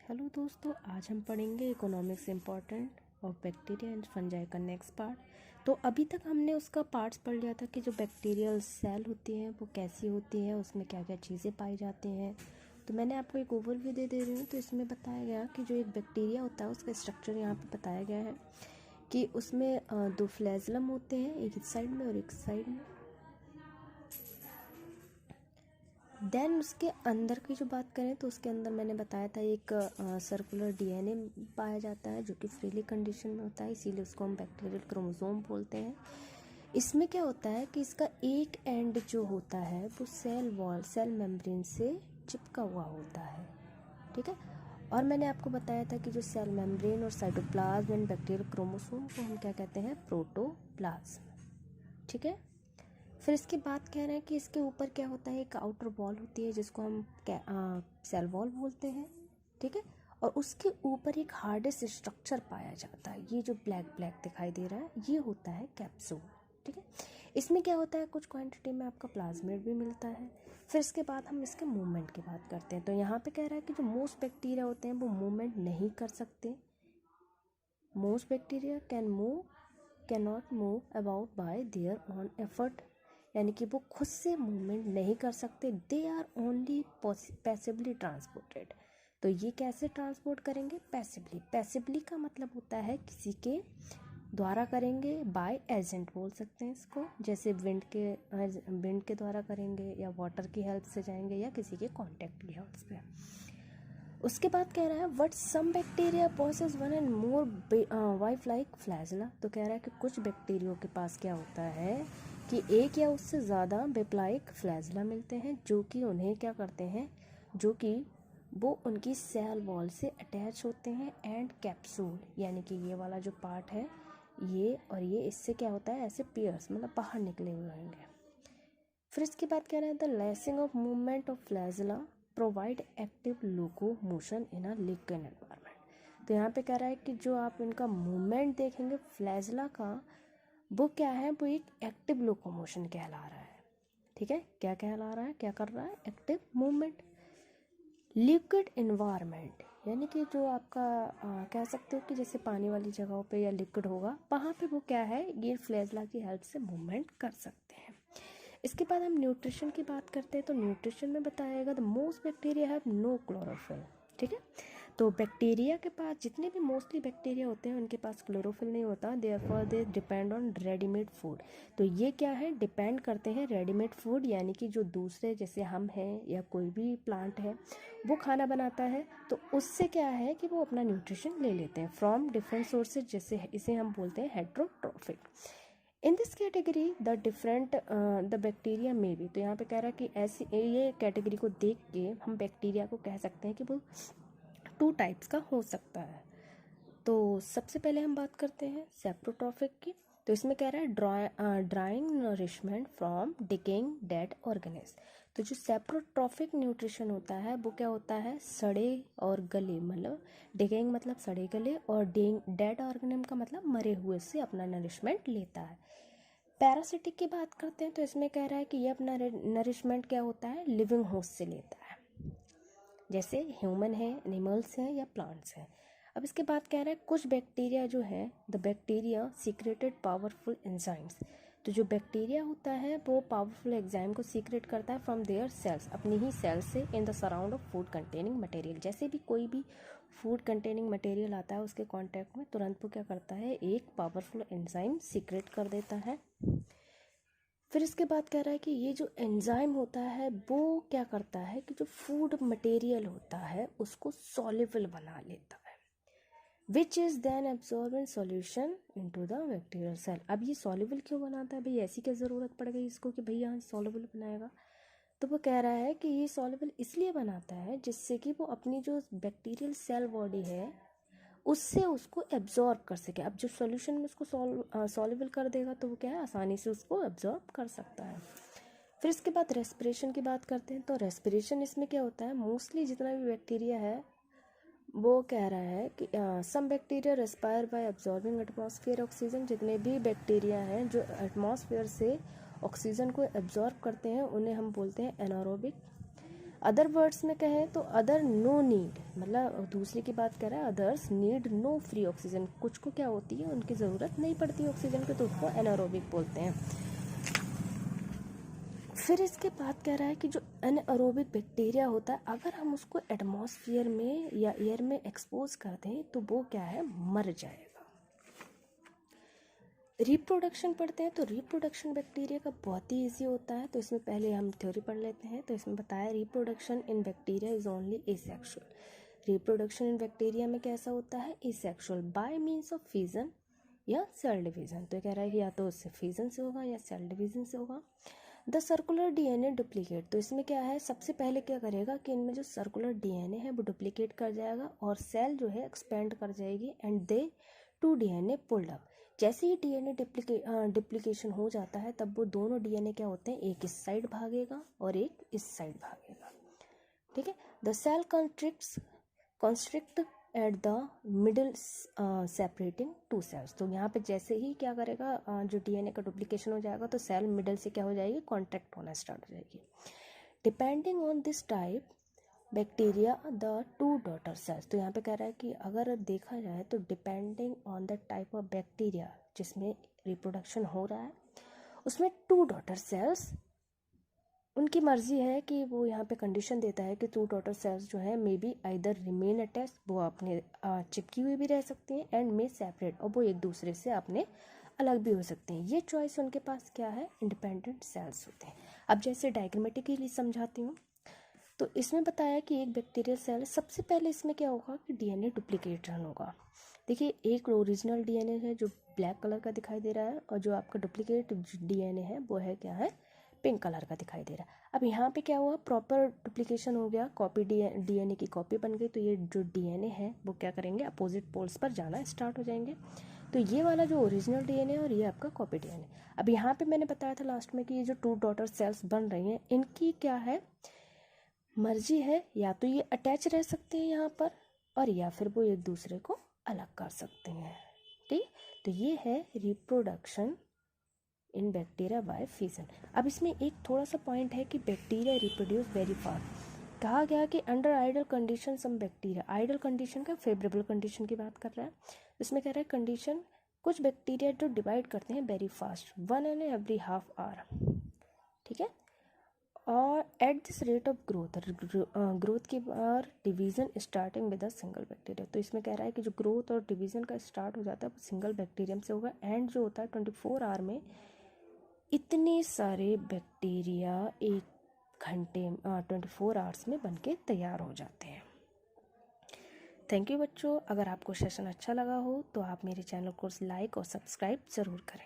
Hello दोस्तों, आज हम पढ़ेंगे economics important of bacteria and fungi का नेक्स्ट पार्ट। तो अभी तक हमने उसका पार्ट्स पढ़ लिया था कि जो बैक्टीरियल सेल होती हैं वो कैसी होती है, उसमें क्या क्या चीज़ें पाई जाती हैं। तो मैंने आपको एक ओवरव्यू दे रही हूँ। तो इसमें बताया गया कि जो एक बैक्टीरिया होता है उसका स्ट्रक्चर यहाँ पे बताया गया है कि उसमें दो फ्लैजलम होते हैं, एक इस साइड में और एक साइड में। देन उसके अंदर की जो बात करें तो उसके अंदर मैंने बताया था एक सर्कुलर डीएनए पाया जाता है जो कि फ्रीली कंडीशन में होता है, इसीलिए उसको हम बैक्टीरियल क्रोमोसोम बोलते हैं। इसमें क्या होता है कि इसका एक एंड जो होता है वो सेल वॉल, सेल मेम्ब्रेन से चिपका हुआ होता है, ठीक है। और मैंने आपको बताया था कि जो सेल मेम्ब्रेन और साइटोप्लाज्म एंड बैक्टीरियल क्रोमोसोम को हम क्या कहते हैं, प्रोटोप्लाज्म, ठीक है। फिर इसके बाद कह रहे हैं कि इसके ऊपर क्या होता है, एक आउटर वॉल होती है जिसको हम सेल वॉल बोलते हैं, ठीक है। और उसके ऊपर एक हार्डेस्ट स्ट्रक्चर पाया जाता है, ये जो ब्लैक ब्लैक दिखाई दे रहा है ये होता है कैप्सूल, ठीक है। इसमें क्या होता है, कुछ क्वांटिटी में आपका प्लाज्मिड भी मिलता है। फिर इसके बाद हम इसके मूवमेंट की बात करते हैं। तो यहाँ पे कह रहा है कि जो मोस्ट बैक्टीरिया होते हैं वो मूवमेंट नहीं कर सकते। Most bacteria can not move about by their own effort, यानी कि वो खुद से मूवमेंट नहीं कर सकते। They are only passively transported. तो ये कैसे ट्रांसपोर्ट करेंगे, पैसिवली। पैसिवली का मतलब होता है किसी के द्वारा करेंगे, बाय एजेंट बोल सकते हैं इसको, जैसे विंड के द्वारा करेंगे, या वाटर की हेल्प से जाएंगे, या किसी के कॉन्टैक्ट की हेल्प से। उसके बाद कह रहा है what some bacteria possess one and more wife like flagella. तो कह रहा है कि कुछ बैक्टीरिया के पास क्या होता है कि एक या उससे ज़्यादा बेप्लाइक फ्लैजला मिलते हैं, जो कि उन्हें क्या करते हैं, जो कि वो उनकी सेल वॉल से अटैच होते हैं, एंड कैप्सूल, यानी कि ये वाला जो पार्ट है ये और ये, इससे क्या होता है, ऐसे पियर्स मतलब बाहर निकले हुए होंगे। फिर इसके बाद कह रहे हैं the lacing of movement of flagella provide active locomotion in a liquid environment. तो यहाँ पे कह रहा है कि जो आप इनका मूवमेंट देखेंगे फ्लैजला का, वो क्या है, वो एक एक्टिव लोकोमोशन कहला रहा है, ठीक है। क्या कहला रहा है, क्या कर रहा है, एक्टिव मूवमेंट। लिक्विड इन्वायरमेंट, यानी कि जो आपका कह सकते हो कि जैसे पानी वाली जगहों पे या लिक्विड होगा वहाँ पे वो क्या है, ये फ्लैजला की हेल्प से मूवमेंट कर सकते हैं। इसके बाद हम न्यूट्रिशन की बात करते हैं। तो न्यूट्रिशन में बताया the most bacteria have no chlorophyll, ठीक है। तो बैक्टीरिया के पास, जितने भी मोस्टली बैक्टीरिया होते हैं उनके पास क्लोरोफिल नहीं होता, therefore they depend on readymade food. तो ये क्या है, डिपेंड करते हैं रेडीमेड फूड, यानी कि जो दूसरे जैसे हम हैं या कोई भी प्लांट है वो खाना बनाता है, तो उससे क्या है कि वो अपना न्यूट्रिशन ले लेते हैं फ्रॉम डिफरेंट सोर्सेज, जैसे इसे हम बोलते हैं heterotrophic. In this category the different the bacteria में भी। तो यहाँ पे कह रहा है कि ऐसी ये कैटेगरी को देख के हम बैक्टीरिया को कह सकते हैं कि वो टू टाइप्स का हो सकता है। तो सबसे पहले हम बात करते हैं सेप्रोट्रॉफिक की। तो इसमें कह रहा है drawing nourishment from decaying dead organism. तो जो सेप्रोट्रॉफिक न्यूट्रिशन होता है वो क्या होता है, सड़े और गले, मतलब डिकेइंग मतलब सड़े गले, और डेड ऑर्गेनिज्म का मतलब मरे हुए से अपना नरिशमेंट लेता है। पैरासिटिक की बात करते हैं तो इसमें कह रहा है कि ये अपना नरिशमेंट क्या होता है, लिविंग होस्ट से लेता है, जैसे ह्यूमन है, एनिमल्स हैं, या प्लांट्स हैं। अब इसके बाद कह रहा है कुछ बैक्टीरिया जो है, the bacteria secreted powerful enzymes. तो जो बैक्टीरिया होता है वो पावरफुल एंजाइम को सीक्रेट करता है फ्रॉम देयर सेल्स, अपनी ही सेल्स से, in the surround of food containing material. जैसे भी कोई भी फूड कंटेनिंग मटेरियल आता है उसके कांटेक्ट में, तुरंत वो क्या करता है, एक पावरफुल एंजाइम सीक्रेट कर देता है। फिर इसके बाद कह रहा है कि ये जो एंजाइम होता है वो क्या करता है कि जो फूड मटेरियल होता है उसको सॉल्युबल बना लेता है, which is then absorb in solution into the bacterial cell. अब ये सॉल्युबल क्यों बनाता है भाई, ऐसी क्या ज़रूरत पड़ गई इसको कि भाई यहाँ सॉल्युबल बनाएगा। तो वो कह रहा है कि ये सॉल्युबल इसलिए बनाता है जिससे कि वो अपनी जो बैक्टीरियल सेल बॉडी है उससे उसको एब्जॉर्ब कर सके। अब जो सॉल्यूशन में उसको सॉल्युबल कर देगा तो वो क्या है, आसानी से उसको एब्जॉर्ब कर सकता है। फिर इसके बाद रेस्पिरेशन की बात करते हैं। तो रेस्पिरेशन इसमें क्या होता है, मोस्टली जितना भी बैक्टीरिया है वो कह रहा है कि some bacteria respire by absorbing atmosphere oxygen. जितने भी बैक्टीरिया हैं जो एटमॉस्फेयर से ऑक्सीजन को एब्जॉर्ब करते हैं उन्हें हम बोलते हैं एनारोबिक। अदर वर्ड्स में कहें तो अदर नो नीड, मतलब दूसरे की बात कर रहा है, others need no free oxygen, कुछ को क्या होती है, उनकी ज़रूरत नहीं पड़ती ऑक्सीजन की, तो उसको एनारोबिक बोलते हैं। फिर इसके बाद कह रहा है कि जो एनारोबिक बैक्टीरिया होता है, अगर हम उसको एटमॉस्फेयर में या एयर में एक्सपोज कर दें तो वो क्या है, मर जाएगा। रिप्रोडक्शन पढ़ते हैं तो रिप्रोडक्शन बैक्टीरिया का बहुत ही ईजी होता है, तो इसमें पहले हम थ्योरी पढ़ लेते हैं। तो इसमें बताया reproduction in bacteria is only asexual. Reproduction in bacteria में कैसा होता है, asexual bye means of fission या सेल डिवीजन। तो कह रहा है कि या तो उससे फिजन से होगा या सेल डिवीजन से होगा। द सर्कुलर डीएनए डुप्लीकेट, तो इसमें क्या है, सबसे पहले क्या करेगा कि इनमें जो सर्कुलर डीएनए है वो डुप्लीकेट कर जाएगा और सेल जो है एक्सपेंड कर जाएगी and they to DNA pulled up. जैसे ही डीएनए डिप्लीकेशन हो जाता है तब वो दोनों डीएनए क्या होते हैं, एक इस साइड भागेगा और एक इस साइड भागेगा। ठीक है। The cell constrict at the middle separating two cells. तो यहाँ पे जैसे ही क्या करेगा, जो डीएनए का डुप्लीकेशन हो जाएगा तो सेल मिडल से क्या हो जाएगी, कॉन्ट्रैक्ट होना स्टार्ट हो जाएगी। Depending on this type bacteria the two daughter cells. तो यहाँ पे कह रहा है कि अगर देखा जाए तो depending on the type of bacteria जिसमें रिप्रोडक्शन हो रहा है, उसमें टू डॉटर सेल्स, उनकी मर्जी है कि वो यहाँ पे कंडीशन देता है कि टू डॉटर सेल्स जो है may be either remain attach, वो अपने चिपकी हुई भी रह सकती हैं, एंड मे सेपरेट, और वो एक दूसरे से अपने अलग भी हो सकते हैं। ये चॉइस उनके पास क्या है, इंडिपेंडेंट सेल्स होते हैं। अब जैसे डायग्रामेटिकली समझाती हूँ, तो इसमें बताया कि एक बैक्टीरियल सेल, सबसे पहले इसमें क्या होगा कि डीएनए डुप्लीकेशन होगा। देखिए, एक ओरिजिनल डीएनए है जो ब्लैक कलर का दिखाई दे रहा है, और जो आपका डुप्लीकेट डीएनए है वो है क्या है, पिंक कलर का दिखाई दे रहा है। अब यहाँ पे क्या हुआ, प्रॉपर डुप्लीकेशन हो गया, कॉपी डीएनए की कॉपी बन गई, तो ये जो डीएनए है वो क्या करेंगे, अपोजिट पोल्स पर जाना स्टार्ट हो जाएंगे। तो ये वाला जो ओरिजिनल डीएनए और ये आपका कॉपी डीएनए। अब यहाँ पे मैंने बताया था लास्ट में कि ये जो टू डॉटर सेल्स बन रही हैं, इनकी क्या है, मर्जी है, या तो ये अटैच रह सकते हैं यहाँ पर, और या फिर वो एक दूसरे को अलग कर सकते हैं। ठीक, तो ये है reproduction in bacteria by fission. अब इसमें एक थोड़ा सा पॉइंट है कि बैक्टीरिया रिप्रोड्यूस वेरी फास्ट। कहा गया कि under idle condition some bacteria, idle condition का फेवरेबल कंडीशन की बात कर रहा है। इसमें कह रहा है कंडीशन, कुछ बैक्टीरिया जो डिवाइड करते हैं very fast, 1 in every half hour। ठीक है, और at this rate of growth की बार division starting with a single bacteria. तो इसमें कह रहा है कि जो ग्रोथ और डिवीज़न का स्टार्ट हो जाता है वो सिंगल बैक्टीरियम से होगा, एंड जो होता है 24 आवर में इतने सारे बैक्टीरिया एक घंटे 24 आवर्स में बनके तैयार हो जाते हैं। थैंक यू बच्चों, अगर आपको सेशन अच्छा लगा हो तो आप मेरे चैनल को लाइक और सब्सक्राइब ज़रूर करें।